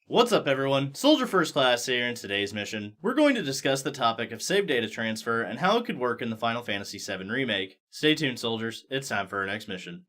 What's up everyone, Soldier First Class here. In today's mission, we're going to discuss the topic of save data transfer and how it could work in the Final Fantasy VII Remake. Stay tuned soldiers, it's time for our next mission.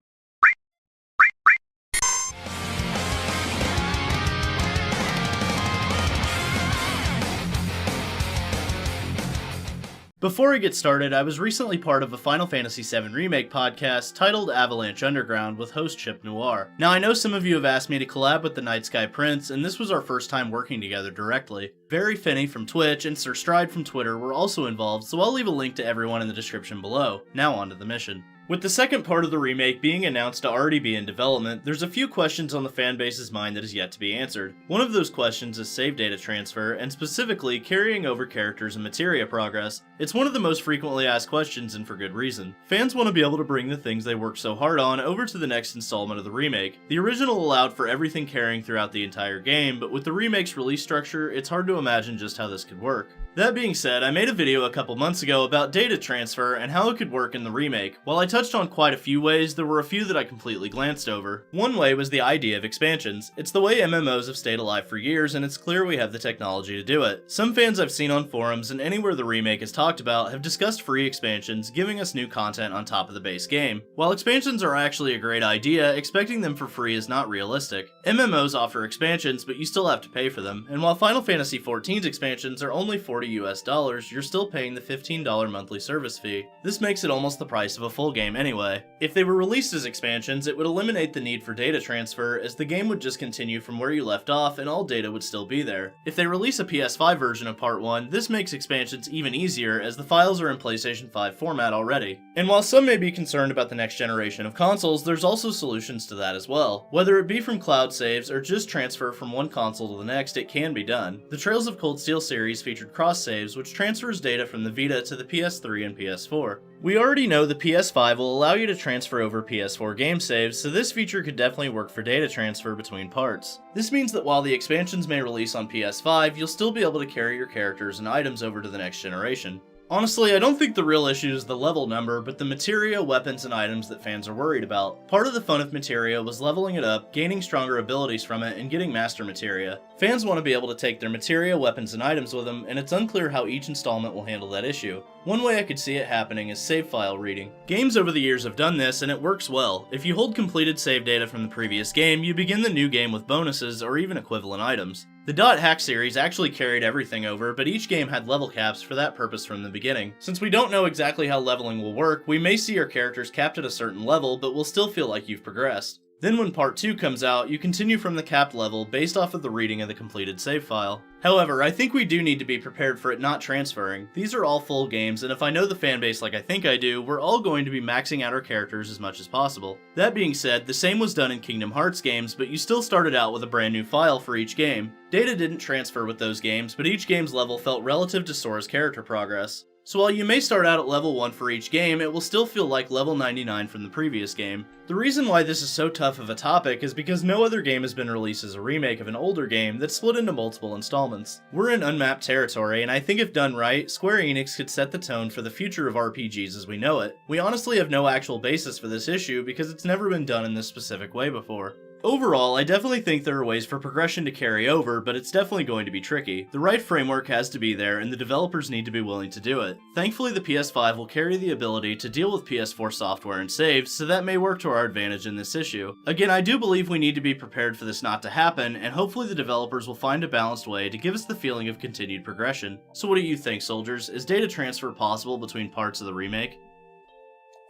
Before we get started, I was recently part of a Final Fantasy VII Remake podcast titled Avalanche Underground with host Chip Noir. Now I know some of you have asked me to collab with the Night Sky Prince, and this was our first time working together directly. Very Finney from Twitch and Sir Stride from Twitter were also involved, so I'll leave a link to everyone in the description below. Now on to the mission. With the second part of the remake being announced to already be in development, there's a few questions on the fanbase's mind that is yet to be answered. One of those questions is save data transfer, and specifically carrying over characters and materia progress. It's one of the most frequently asked questions, and for good reason. Fans want to be able to bring the things they worked so hard on over to the next installment of the remake. The original allowed for everything carrying throughout the entire game, but with the remake's release structure, it's hard to imagine just how this could work. That being said, I made a video a couple months ago about data transfer and how it could work in the remake. While I touched on quite a few ways, there were a few that I completely glanced over. One way was the idea of expansions. It's the way MMOs have stayed alive for years, and it's clear we have the technology to do it. Some fans I've seen on forums and anywhere the remake is talked about have discussed free expansions, giving us new content on top of the base game. While expansions are actually a great idea, expecting them for free is not realistic. MMOs offer expansions, but you still have to pay for them, and while Final Fantasy XIV's expansions are only $40 US, you're still paying the $15 monthly service fee. This makes it almost the price of a full game anyway. If they were released as expansions, it would eliminate the need for data transfer, as the game would just continue from where you left off and all data would still be there. If they release a PS5 version of Part 1, this makes expansions even easier, as the files are in PlayStation 5 format already. And while some may be concerned about the next generation of consoles, there's also solutions to that as well. Whether it be from cloud saves or just transfer from one console to the next, it can be done. The Trails of Cold Steel series featured cross saves, which transfers data from the Vita to the PS3 and PS4. We already know the PS5 will allow you to transfer over PS4 game saves, so this feature could definitely work for data transfer between parts. This means that while the expansions may release on PS5, you'll still be able to carry your characters and items over to the next generation. Honestly, I don't think the real issue is the level number, but the materia, weapons, and items that fans are worried about. Part of the fun of materia was leveling it up, gaining stronger abilities from it, and getting master materia. Fans want to be able to take their materia, weapons, and items with them, and it's unclear how each installment will handle that issue. One way I could see it happening is save file reading. Games over the years have done this, and it works well. If you hold completed save data from the previous game, you begin the new game with bonuses or even equivalent items. The .hack series actually carried everything over, but each game had level caps for that purpose from the beginning. Since we don't know exactly how leveling will work, we may see our characters capped at a certain level, but will still feel like you've progressed. Then when Part 2 comes out, you continue from the capped level based off of the reading of the completed save file. However, I think we do need to be prepared for it not transferring. These are all full games, and if I know the fanbase like I think I do, we're all going to be maxing out our characters as much as possible. That being said, the same was done in Kingdom Hearts games, but you still started out with a brand new file for each game. Data didn't transfer with those games, but each game's level felt relative to Sora's character progress. So while you may start out at level 1 for each game, it will still feel like level 99 from the previous game. The reason why this is so tough of a topic is because no other game has been released as a remake of an older game that's split into multiple installments. We're in unmapped territory, and I think if done right, Square Enix could set the tone for the future of RPGs as we know it. We honestly have no actual basis for this issue because it's never been done in this specific way before. Overall, I definitely think there are ways for progression to carry over, but it's definitely going to be tricky. The right framework has to be there, and the developers need to be willing to do it. Thankfully, the PS5 will carry the ability to deal with PS4 software and saves, so that may work to our advantage in this issue. Again, I do believe we need to be prepared for this not to happen, and hopefully the developers will find a balanced way to give us the feeling of continued progression. So what do you think, soldiers? Is data transfer possible between parts of the remake?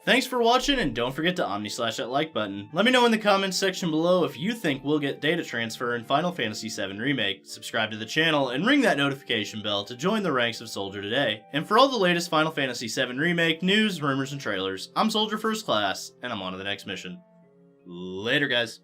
Thanks for watching, and don't forget to omni-slash that like button. Let me know in the comments section below if you think we'll get data transfer in Final Fantasy VII Remake. Subscribe to the channel and ring that notification bell to join the ranks of Soldier today. And for all the latest Final Fantasy VII Remake news, rumors, and trailers, I'm Soldier First Class, and I'm on to the next mission. Later, guys.